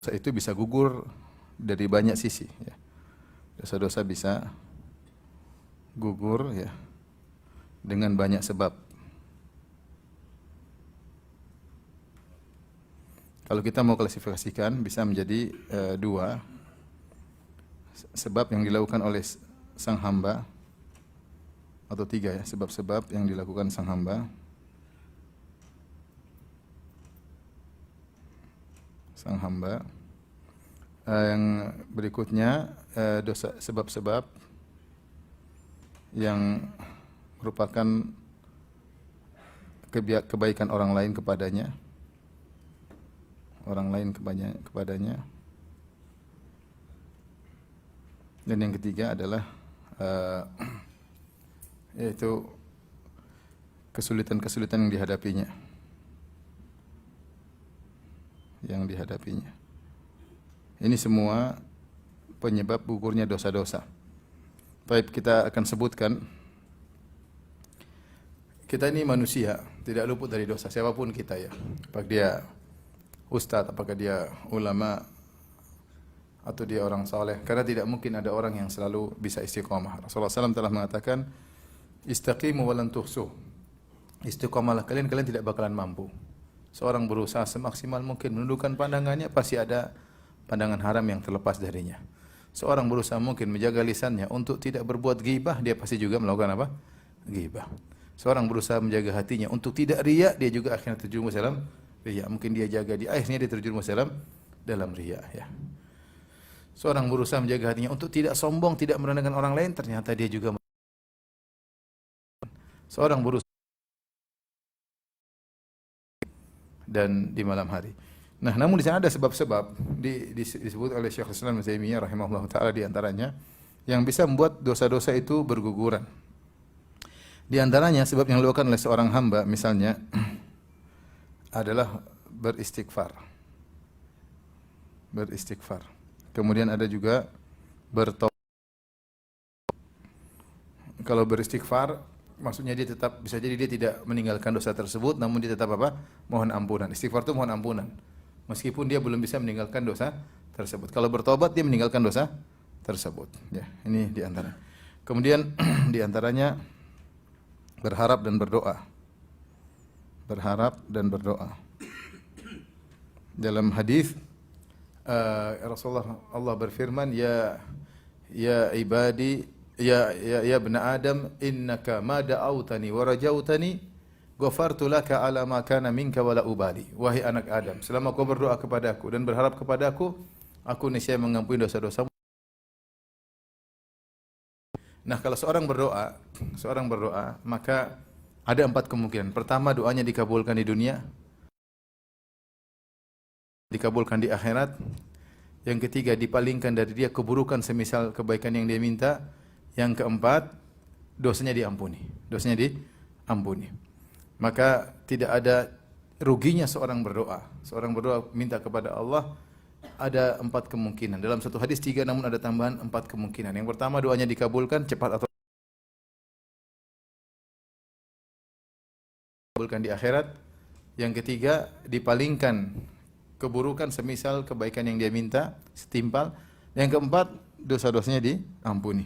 dosa itu bisa gugur dari banyak sisi ya. Dosa-dosa bisa gugur ya dengan banyak sebab. Kalau kita mau klasifikasikan bisa menjadi dua sebab yang dilakukan oleh sang hamba, atau tiga ya, sebab-sebab yang dilakukan sang hamba. Yang berikutnya dosa sebab-sebab yang merupakan kebaikan orang lain kepadanya. Dan yang ketiga adalah yaitu kesulitan-kesulitan yang dihadapinya. Ini semua penyebab gugurnya dosa-dosa. Baik, kita akan sebutkan. Kita ini manusia, tidak luput dari dosa, siapapun kita ya. Apakah dia ustaz, apakah dia ulama, atau dia orang saleh. Karena tidak mungkin ada orang yang selalu bisa istiqamah. Rasulullah SAW telah mengatakan, istaqimu walan tuhsuh. Istiqamalah kalian tidak bakalan mampu. Seorang berusaha semaksimal mungkin menundukkan pandangannya, pasti ada pandangan haram yang terlepas darinya. Seorang berusaha mungkin menjaga lisannya untuk tidak berbuat ghibah, dia pasti juga melakukan apa? Ghibah. Seorang berusaha menjaga hatinya untuk tidak riya, dia juga akhirnya terjerumus dalam riya. Mungkin dia jaga di akhirnya dia terjerumus dalam riya ya. Seorang berusaha menjaga hatinya untuk tidak sombong, tidak merendahkan orang lain, ternyata dia juga seorang berusaha dan di malam hari. Nah, namun di sana ada sebab-sebab disebut oleh Syekh Islam Ibnu Taimiyah rahimahullah taala, di antaranya yang bisa membuat dosa-dosa itu berguguran. Di antaranya sebab yang dilakukan oleh seorang hamba misalnya adalah beristighfar. Kemudian ada juga bertobat. Kalau beristighfar maksudnya dia tetap, bisa jadi dia tidak meninggalkan dosa tersebut, namun dia tetap apa? Mohon ampunan. Istighfar itu mohon ampunan. Meskipun dia belum bisa meninggalkan dosa tersebut. Kalau bertobat dia meninggalkan dosa tersebut. Ya, ini di antara. Kemudian di antaranya berharap dan berdoa. Dalam hadis Rasulullah Allah berfirman, ya ibadi, ya ibn Adam, innaka ma da'autani wa rajautani ghafartu laka ala ma kana minka wala ubali. Wahai anak Adam, selama kau berdoa kepadaku dan berharap kepadaku, aku niscaya mengampuni dosa-dosamu. Nah, kalau seorang berdoa, maka ada 4 kemungkinan. Pertama, doanya dikabulkan di dunia, dikabulkan di akhirat. Yang ketiga, dipalingkan dari dia keburukan semisal kebaikan yang dia minta. Yang keempat, dosanya diampuni. Maka tidak ada ruginya seorang berdoa. Seorang berdoa minta kepada Allah, ada 4 kemungkinan. Dalam satu hadis 3, namun ada tambahan 4 kemungkinan. Yang pertama, doanya dikabulkan cepat atau dikabulkan di akhirat. Yang ketiga, dipalingkan keburukan semisal kebaikan yang dia minta, setimpal. Yang keempat, dosa-dosanya diampuni.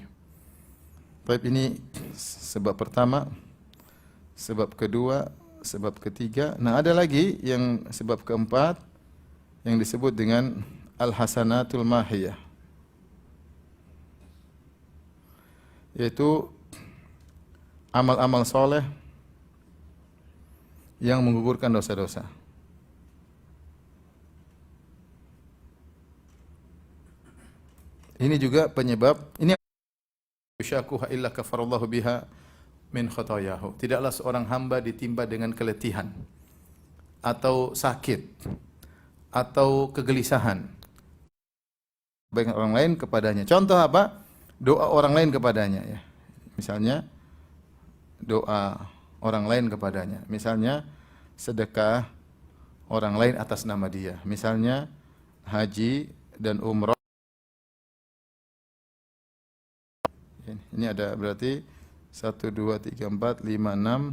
Baik, ini sebab pertama. Sebab kedua, sebab ketiga. Nah, ada lagi yang sebab keempat yang disebut dengan al-hasanatul mahiyah. Yaitu amal-amal soleh yang menggugurkan dosa-dosa. Ini juga penyebab, ini yusyakuha illa kafarallahu biha min khotoyahu. Tidaklah seorang hamba ditimpa dengan keletihan atau sakit atau kegelisahan baik orang lain kepadanya. Contoh apa? Doa orang lain kepadanya ya. Misalnya doa orang lain kepadanya. Misalnya sedekah orang lain atas nama dia. Misalnya haji dan umrah. Ini ada berarti 1, 2, 3, 4, 5, 6,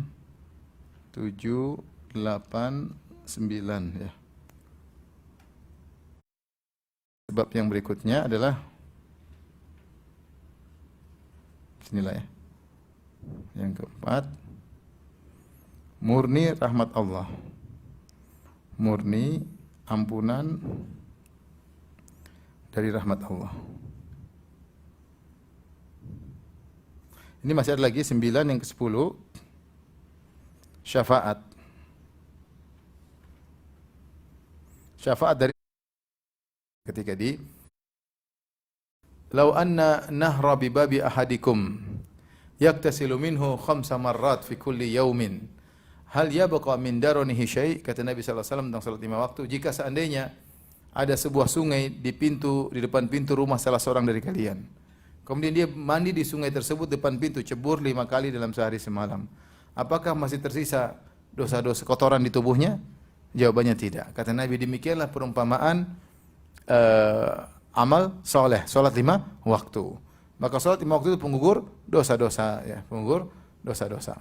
7, 8, 9 ya. Sebab yang berikutnya adalah sinilah ya. Yang keempat, murni rahmat Allah. Murni ampunan dari rahmat Allah. Ini masih ada lagi 9, yang ke-10, syafaat. Syafaat dari ketika di Lau anna nahra bi babi ahadikum yaktasilu minhu 5 marrat fi kulli yaumin hal yabqa min daranihi syai', kata Nabi sallallahu alaihi wasallam tentang salat 5 waktu, jika seandainya ada sebuah sungai di depan pintu rumah salah seorang dari kalian, kemudian dia mandi di sungai tersebut depan pintu, cebur 5 kali dalam sehari semalam, apakah masih tersisa dosa-dosa kotoran di tubuhnya? Jawabannya tidak. Kata Nabi, demikianlah perumpamaan amal soleh, solat 5 waktu. Maka solat 5 waktu itu penggugur dosa-dosa, ya, penggugur dosa-dosa.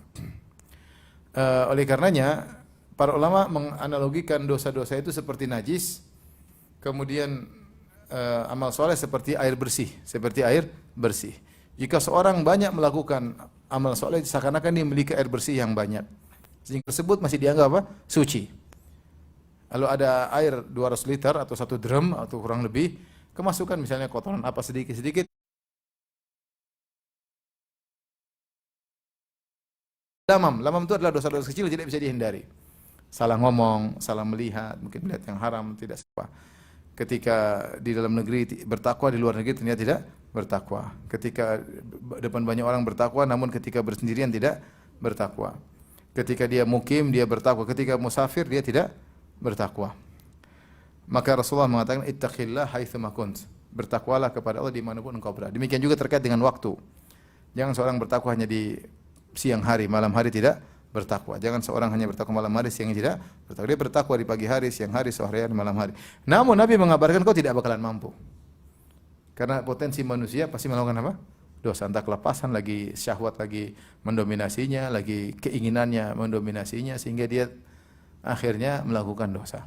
Oleh karenanya, para ulama menganalogikan dosa-dosa itu seperti najis, kemudian amal soleh seperti air bersih, Jika seorang banyak melakukan amal soleh, seakan-akan dia memiliki air bersih yang banyak, sehingga tersebut masih dianggap apa? Suci. Lalu ada air 200 liter atau 1 drum atau kurang lebih, kemasukan misalnya kotoran apa sedikit-sedikit, lamam itu adalah dosa-dosa kecil, tidak bisa dihindari. Salah ngomong, salah melihat, mungkin melihat yang haram, tidak apa. Ketika di dalam negeri bertakwa, di luar negeri ternyata tidak bertakwa. Ketika depan banyak orang bertakwa, namun ketika bersendirian tidak bertakwa. Ketika dia mukim, dia bertakwa. Ketika musafir, dia tidak bertakwa. Maka Rasulullah mengatakan, ittaqillah haitsu ma kunt. Bertakwalah kepada Allah dimanapun engkau berada. Demikian juga terkait dengan waktu. Jangan seorang bertakwa hanya di siang hari, malam hari tidak bertakwa. Jangan seorang hanya bertakwa malam hari, siangnya tidak bertakwa. Dia bertakwa di pagi hari, siang hari, sore hari, malam hari. Namun Nabi mengabarkan kau tidak bakalan mampu. Karena potensi manusia pasti melakukan apa? Dosa, entah kelepasan, lagi syahwat, lagi mendominasinya, lagi keinginannya mendominasinya, sehingga dia akhirnya melakukan dosa.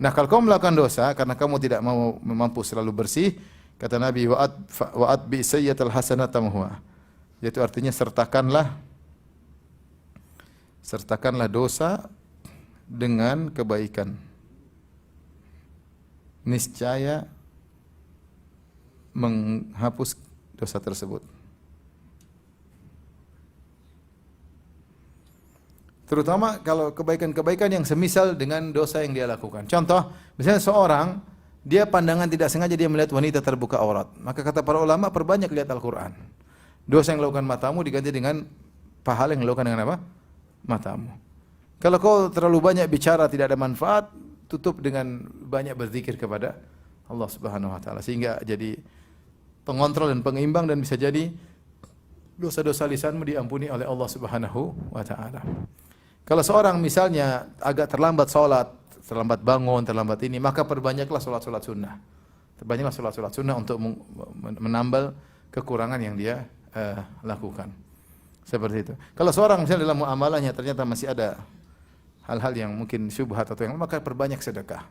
Nah, kalau kamu melakukan dosa karena kamu tidak mau mampu selalu bersih, kata Nabi, wa'at bi sayyatal hasanata muhwa. Yaitu artinya sertakanlah dosa dengan kebaikan. Niscaya menghapus dosa tersebut. Terutama kalau kebaikan-kebaikan yang semisal dengan dosa yang dia lakukan. Contoh, misalnya seorang, dia pandangan tidak sengaja dia melihat wanita terbuka aurat. Maka kata para ulama, perbanyak lihat Al-Quran. Dosa yang dilakukan matamu diganti dengan pahala yang dilakukan dengan apa? Matamu. Kalau kau terlalu banyak bicara tidak ada manfaat, tutup dengan banyak berzikir kepada Allah Subhanahu wa taala, sehingga jadi pengontrol dan pengeimbang, dan bisa jadi dosa-dosa lisanmu diampuni oleh Allah Subhanahu wa taala. Kalau seorang misalnya agak terlambat sholat, terlambat bangun, terlambat ini, maka perbanyaklah sholat-sholat sunnah. Perbanyaklah sholat-sholat sunnah untuk menambal kekurangan yang dia lakukan. Seperti itu. Kalau seorang misalnya dalam muamalahnya ternyata masih ada hal-hal yang mungkin syubhat atau yang, maka perbanyak sedekah.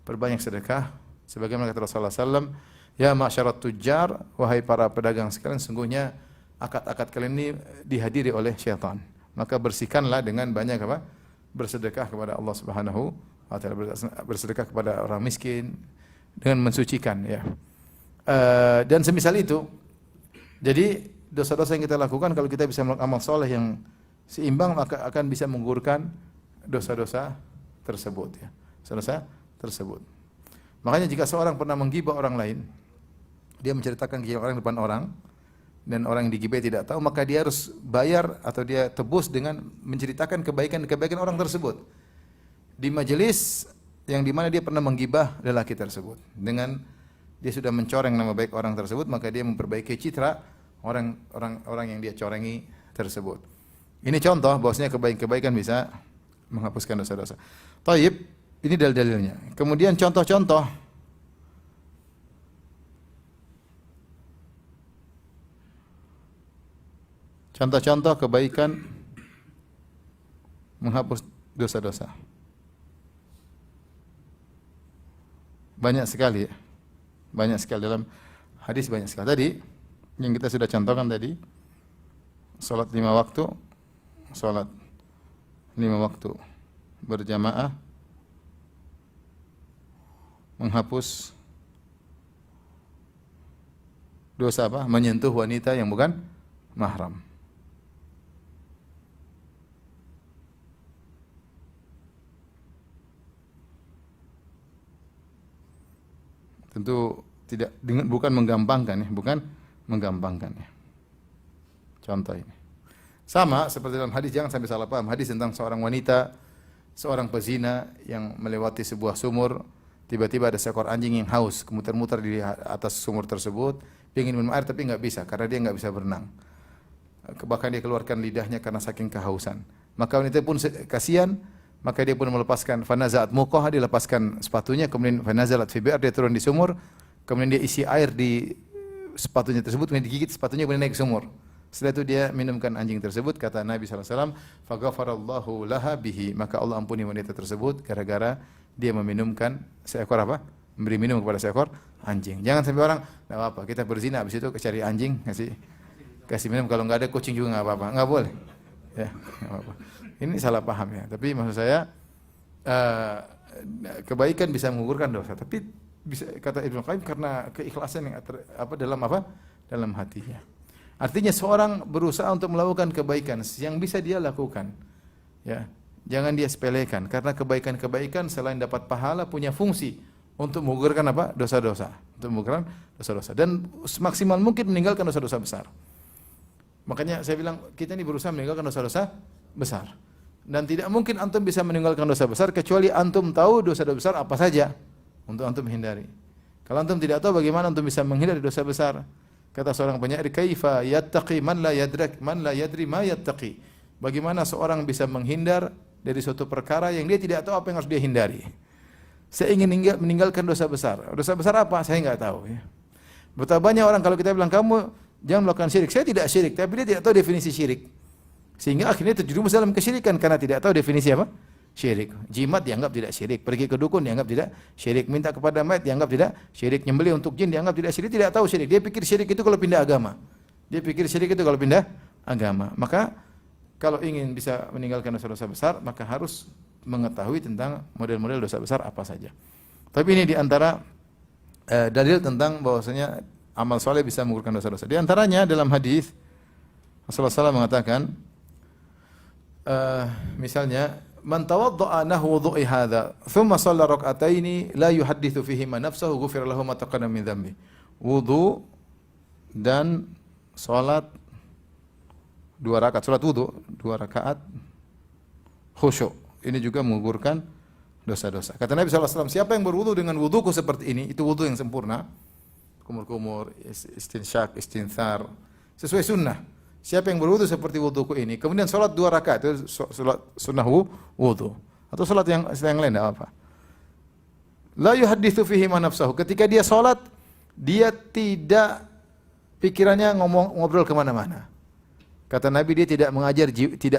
Perbanyak sedekah. Sebagaimana kata Rasulullah SAW, ya ma'syarat tujjar, wahai para pedagang sekalian, sungguhnya akad-akad kalian ini dihadiri oleh syaitan. Maka bersihkanlah dengan banyak apa? Bersedekah kepada Allah Subhanahu wa taala, bersedekah kepada orang miskin dengan mensucikan, ya. Dan semisal itu. Jadi dosa-dosa yang kita lakukan, kalau kita bisa melakukan amal soleh yang seimbang, maka akan bisa menggugurkan dosa-dosa tersebut, ya. Dosa tersebut. Makanya jika seorang pernah menggibah orang lain, dia menceritakan kehidupan orang depan orang, dan orang yang digibai tidak tahu, maka dia harus bayar atau dia tebus dengan menceritakan kebaikan-kebaikan orang tersebut di majelis yang dimana dia pernah menggibah lelaki tersebut. Dengan dia sudah mencoreng nama baik orang tersebut, maka dia memperbaiki citra orang yang dia corengi tersebut. Ini contoh bahwasanya kebaikan-kebaikan bisa menghapuskan dosa-dosa. Taib, ini dalil-dalilnya. Kemudian contoh-contoh kebaikan menghapus dosa-dosa. Banyak sekali, ya. Banyak sekali dalam hadis, banyak sekali. Tadi yang kita sudah contohkan tadi, salat 5 waktu, salat 5 waktu berjamaah menghapus dosa apa? Menyentuh wanita yang bukan mahram. Tentu tidak bukan menggampangkan ya, bukan menggampangkan ya. Contoh ini. Sama seperti dalam hadis, jangan sampai salah paham. Hadis tentang seorang wanita, seorang pezina yang melewati sebuah sumur, tiba-tiba ada seekor anjing yang haus, muter-muter di atas sumur tersebut, ingin minum air tapi enggak bisa karena dia enggak bisa berenang. Bahkan dia keluarkan lidahnya karena saking kehausan. Maka wanita pun kasihan, maka dia pun melepaskan fanazaat muqah, dia lepaskan sepatunya, kemudian fanazalat fi bi'r, dia turun di sumur, kemudian dia isi air di sepatunya tersebut, kemudian digigit sepatunya, kemudian naik ke sumur. Setelah itu dia minumkan anjing tersebut, kata Nabi sallallahu alaihi wasallam, "Faghafarallahu laha bihi", maka Allah ampuni wanita tersebut gara-gara dia meminumkan seekor apa? Memberi minum kepada seekor anjing. Jangan sampai orang, enggak apa-apa, kita berzina habis itu cari anjing, kasih minum, kalau enggak ada kucing juga enggak apa-apa. Enggak boleh. Ya, enggak apa-apa. Ini salah paham ya. Tapi maksud saya kebaikan bisa menggugurkan dosa. Tapi bisa, kata Ibnu Qayyim, karena keikhlasan yang dalam hatinya. Artinya seorang berusaha untuk melakukan kebaikan yang bisa dia lakukan. Ya, jangan dia sepelekan karena kebaikan-kebaikan selain dapat pahala punya fungsi untuk menggugurkan apa? Dosa-dosa. Untuk menggugurkan dosa-dosa dan semaksimal mungkin meninggalkan dosa-dosa besar. Makanya saya bilang kita ini berusaha meninggalkan dosa-dosa besar. Dan tidak mungkin antum bisa meninggalkan dosa besar kecuali antum tahu dosa-dosa besar apa saja untuk antum hindari. Kalau antum tidak tahu bagaimana antum bisa menghindari dosa besar. Kata seorang penyair, "Kaifa yattaqi man la yadri ma yattaqi." Bagaimana seorang bisa menghindar dari suatu perkara yang dia tidak tahu apa yang harus dia hindari. Saya ingin meninggalkan dosa besar. Dosa besar apa? Saya enggak tahu ya. Betapa banyak orang kalau kita bilang kamu jangan melakukan syirik. Saya tidak syirik, tapi dia tidak tahu definisi syirik. Sehingga akhirnya terjerumus dalam kesyirikan karena tidak tahu definisi apa? Syirik. Jimat dianggap tidak syirik, pergi ke dukun dianggap tidak syirik, minta kepada mayat dianggap tidak syirik, nyembelih untuk jin dianggap tidak syirik, tidak tahu syirik. Dia pikir syirik itu kalau pindah agama. Maka kalau ingin bisa meninggalkan dosa-dosa besar, maka harus mengetahui tentang model-model dosa besar apa saja. Tapi ini diantara dalil tentang bahwasanya amal soleh bisa menggugurkan dosa-dosa. Di antaranya dalam hadis Rasulullah SAW mengatakan, misalnya, "Man tawadda'a nahwa wudu'i hadza, thumma shalla rak'ataini la yuhadditsu fihi ma nafsuhu, ghufira lahu ma taqaddama min dhanbi." Wudu dan salat 2 rakaat, salat wudu 2 rakaat khusyuk. Ini juga menggugurkan dosa-dosa. Kata Nabi sallallahu alaihi wasallam, siapa yang berwudu dengan wuduku seperti ini, itu wudu yang sempurna. Kumur-kumur, istinsyak, istinthar, sesuai sunnah. Siapa yang berwudu seperti wuduku ini, kemudian salat 2 rakaat, itu salat sunnah wudu. Atau salat yang lain enggak apa. La yuhadditsu fihi ma nafsuhu. Ketika dia salat, dia tidak pikirannya ngobrol kemana mana. Kata Nabi, dia tidak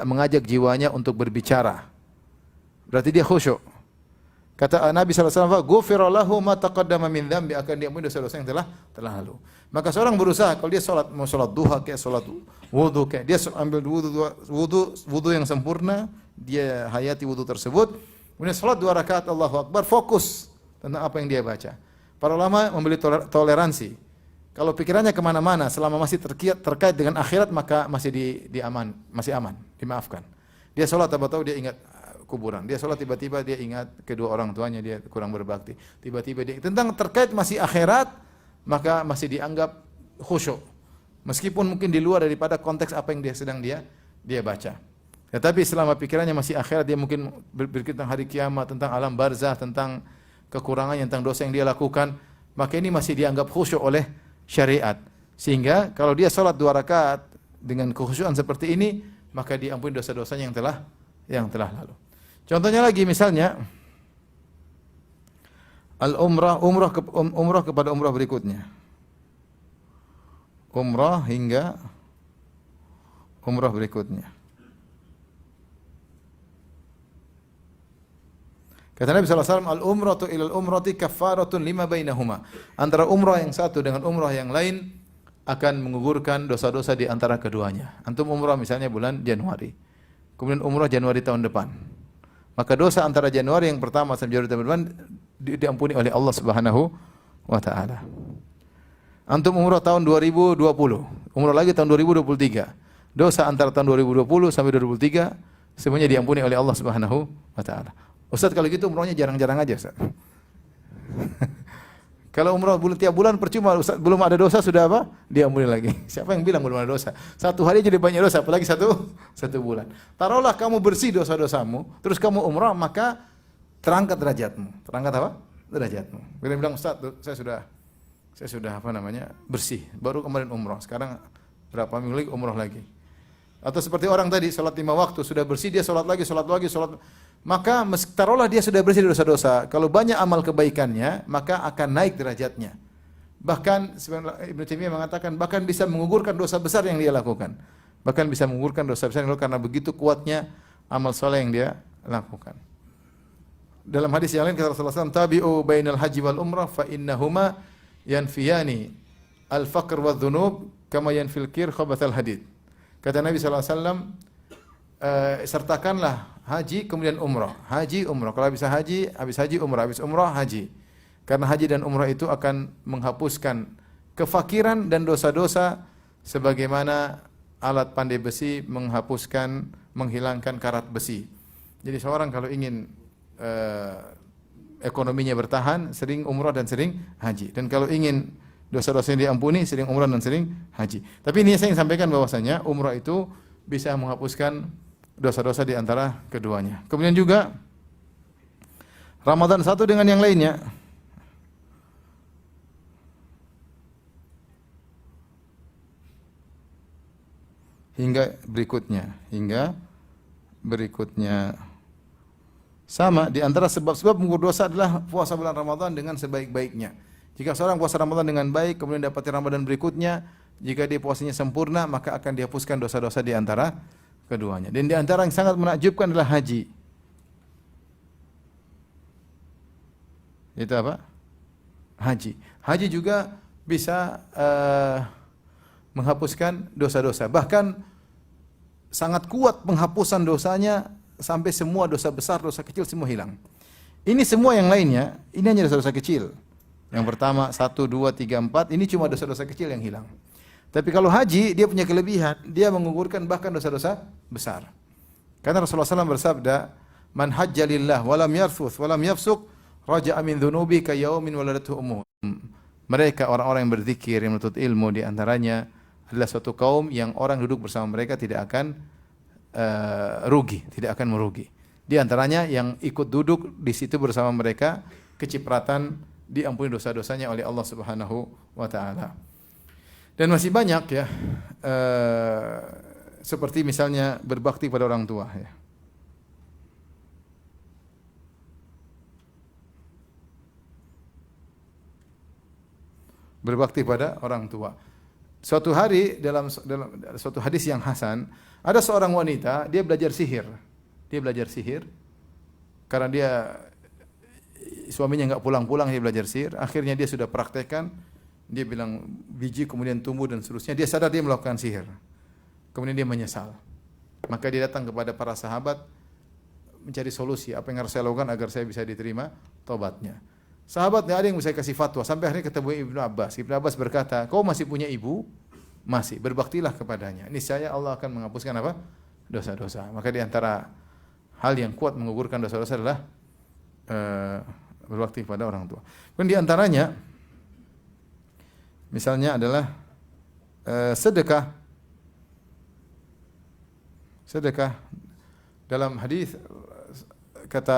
mengajak jiwanya untuk berbicara. Berarti dia khusyuk. Kata Nabi sallallahu alaihi wasallam, "Ghufira lahu ma taqaddama min dzambi", akan diampuni dosa-dosa yang telah lalu. Maka seorang berusaha kalau dia salat, mau salat duha kayak salat wudu kayak dia ambil wudu yang sempurna, dia hayati wudu tersebut, kemudian salat 2 rakaat Allahu Akbar, fokus tentang apa yang dia baca. Para ulama memberi toleransi. Kalau pikirannya kemana-mana selama masih terkait dengan akhirat, maka masih masih aman, dimaafkan. Dia salat tahu dia ingat kuburan. Dia salat tiba-tiba dia ingat kedua orang tuanya, dia kurang berbakti. Tiba-tiba dia tentang terkait masih akhirat, maka masih dianggap khusyuk. Meskipun mungkin di luar daripada konteks apa yang sedang dia baca. Tetapi selama pikirannya masih akhirat, dia mungkin berpikir tentang hari kiamat, tentang alam barzah, tentang kekurangannya, tentang dosa yang dia lakukan, maka ini masih dianggap khusyuk oleh syariat. Sehingga kalau dia salat 2 rakaat dengan kekhusyukan seperti ini, maka diampuni dosa-dosanya yang telah lalu. Contohnya lagi misalnya umrah kepada umrah berikutnya. Umrah hingga umrah berikutnya. Kata Nabi SAW, al-umratu ilal umrati kaffaratun lima bainahuma. Antara umrah yang satu dengan umrah yang lain akan menggugurkan dosa-dosa di antara keduanya. Antum umrah misalnya bulan Januari, kemudian umrah Januari tahun depan. Maka dosa antara Januari yang pertama sampai Januari tahun depan diampuni oleh Allah Subhanahu wa taala. Antum umrah tahun 2020, umrah lagi tahun 2023. Dosa antara tahun 2020 sampai 2023 semuanya diampuni oleh Allah Subhanahu wa taala. Ustaz, kalau gitu umrahnya jarang-jarang aja, Ustaz. Kalau umrah tiap bulan percuma, Ustaz, belum ada dosa sudah apa? Diampuni lagi. Siapa yang bilang belum ada dosa? Satu hari jadi banyak dosa, apalagi satu bulan. Taruhlah kamu bersih dosa-dosamu, terus kamu umrah, maka terangkat derajatmu. Terangkat apa? Derajatmu. Dia bilang, Ustaz, saya sudah apa namanya? Bersih. Baru kemarin umrah. Sekarang berapa minggu lagi umrah lagi. Atau seperti orang tadi salat 5 waktu, sudah bersih dia salat lagi. Maka taruhlah dia sudah bersih dari dosa-dosa. Kalau banyak amal kebaikannya, maka akan naik derajatnya. Bahkan Ibnu Taimiyah mengatakan bahkan bisa menggugurkan dosa besar yang dia lakukan. Bahkan bisa menggugurkan dosa besar yang dia lakukan karena begitu kuatnya amal soleh yang dia lakukan. Dalam hadis yang lain kata Rasulullah SAW, tabi'u bainal haji wal umrah fa innahuma yanfiyani al-faqr wa dhunub kama yanfil kir khabathal hadid. Kata Nabi SAW, sertakanlah haji kemudian umrah. Haji, umrah. Kalau habis haji, umrah. Habis umrah, haji. Karena haji dan umrah itu akan menghapuskan kefakiran dan dosa-dosa sebagaimana alat pandai besi menghilangkan karat besi. Jadi seorang kalau ingin ekonominya bertahan, sering umrah dan sering haji. Dan kalau ingin dosa-dosanya diampuni, sering umrah dan sering haji. Tapi ini saya ingin sampaikan bahwasanya umrah itu bisa menghapuskan dosa-dosa di antara keduanya. Kemudian juga Ramadan satu dengan yang lainnya. Hingga berikutnya. Sama, di antara sebab-sebab mengukur dosa adalah puasa bulan Ramadan dengan sebaik-baiknya. Jika seorang puasa Ramadan dengan baik, kemudian dapati Ramadan berikutnya, jika dia puasanya sempurna, maka akan dihapuskan dosa-dosa di antara keduanya. Dan di antara yang sangat menakjubkan adalah haji. Itu apa? Haji. Haji juga bisa menghapuskan dosa-dosa. Bahkan sangat kuat penghapusan dosanya sampai semua dosa besar, dosa kecil semua hilang. Ini semua yang lainnya, ini hanya dosa-dosa kecil. Yang pertama, 1, 2, 3, 4, ini cuma dosa-dosa kecil yang hilang. Tapi kalau haji, dia punya kelebihan, dia menggugurkan bahkan dosa-dosa besar. Karena Rasulullah SAW bersabda, "Man hajja lillah walam yarfuth walam yafsuq, raja'a min dhunubi ka yaumin waladathu ummuh." Mereka orang-orang yang berzikir, yang menuntut ilmu, di antaranya adalah suatu kaum yang orang duduk bersama mereka tidak akan rugi, tidak akan merugi. Di antaranya yang ikut duduk di situ bersama mereka, kecipratan diampuni dosa-dosanya oleh Allah Subhanahu wa taala. Dan masih banyak ya, seperti misalnya berbakti pada orang tua ya. Berbakti pada orang tua. Suatu hari dalam suatu hadis yang hasan, ada seorang wanita, dia belajar sihir. Dia belajar sihir karena dia suaminya enggak pulang-pulang, dia belajar sihir. Akhirnya dia sudah praktekkan. Dia bilang biji kemudian tumbuh dan seterusnya. Dia sadar dia melakukan sihir. Kemudian dia menyesal. Maka dia datang kepada para sahabat mencari solusi, apa yang harus saya lakukan agar saya bisa diterima tobatnya. Sahabat enggak ada yang bisa kasih fatwa. Sampai akhirnya ketemu Ibnu Abbas. Ibnu Abbas berkata, "Kau masih punya ibu? Masih. Berbaktilah kepadanya. Niscaya Allah akan menghapuskan apa? Dosa-dosa." Maka di antara hal yang kuat menggugurkan dosa-dosa adalah berbakti pada orang tua. Kemudian di antaranya misalnya adalah sedekah. Sedekah dalam hadis kata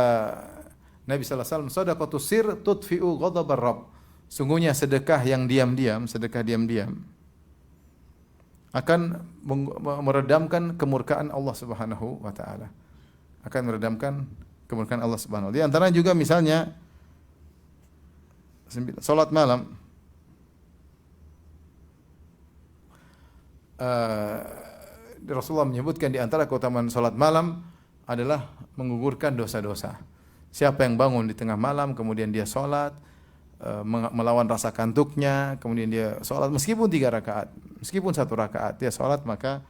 Nabi sallallahu alaihi wasallam, "Shadaqatus sir tudfi'u ghadabar rabb." Sungguhnya sedekah yang diam-diam, sedekah diam-diam akan meredamkan kemurkaan Allah Subhanahu wa taala. Akan meredamkan kemurkaan Allah Subhanahu wa taala. Di antara juga misalnya salat malam. Rasulullah menyebutkan di antara keutamaan salat malam adalah menggugurkan dosa-dosa. Siapa yang bangun di tengah malam kemudian dia salat, melawan rasa kantuknya, kemudian dia salat meskipun 3 rakaat, meskipun 1 rakaat dia salat, maka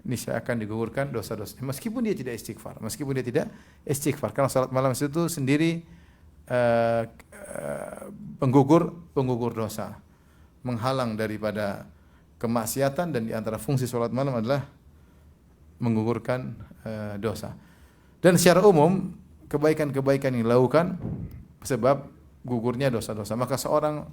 niscaya akan digugurkan dosa-dosa. Meskipun dia tidak istighfar, karena salat malam itu sendiri penggugur dosa, menghalang daripada kemaksiatan, dan di antara fungsi salat malam adalah menggugurkan dosa. Dan secara umum kebaikan-kebaikan yang dilakukan sebab gugurnya dosa-dosa. Maka seorang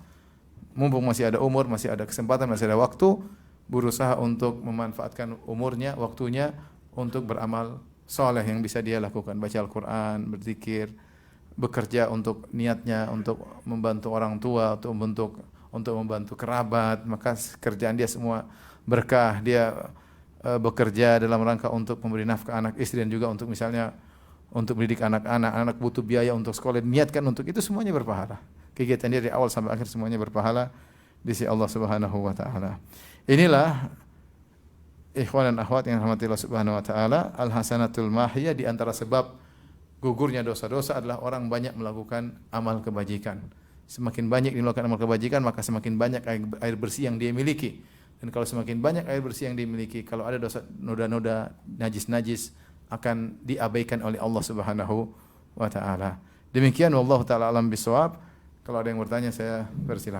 mumpung masih ada umur, masih ada kesempatan, masih ada waktu, berusaha untuk memanfaatkan umurnya, waktunya untuk beramal soleh yang bisa dia lakukan, baca Al-Quran, berzikir, bekerja untuk niatnya untuk membantu orang tua, untuk membantu kerabat, maka kerjaan dia semua berkah. Dia bekerja dalam rangka untuk memberi nafkah anak istri, dan juga untuk misalnya untuk mendidik anak-anak, anak butuh biaya untuk sekolah, niatkan untuk itu, semuanya berpahala. Kegiatan dia dari awal sampai akhir semuanya berpahala di sisi Allah Subhanahu wa taala. Inilah ikhwan dan akhwat yang dirahmati Allah Subhanahu wa taala, al-hasanatul mahiyah, di antara sebab gugurnya dosa-dosa adalah orang banyak melakukan amal kebajikan. Semakin banyak dia melakukan amal kebajikan, maka semakin banyak air bersih yang dia miliki. Dan kalau semakin banyak air bersih yang dimiliki, kalau ada dosa, noda-noda, najis-najis akan diabaikan oleh Allah Subhanahu wa taala. Demikian wallahu taala alam bisawab. Kalau ada yang bertanya saya persilakan.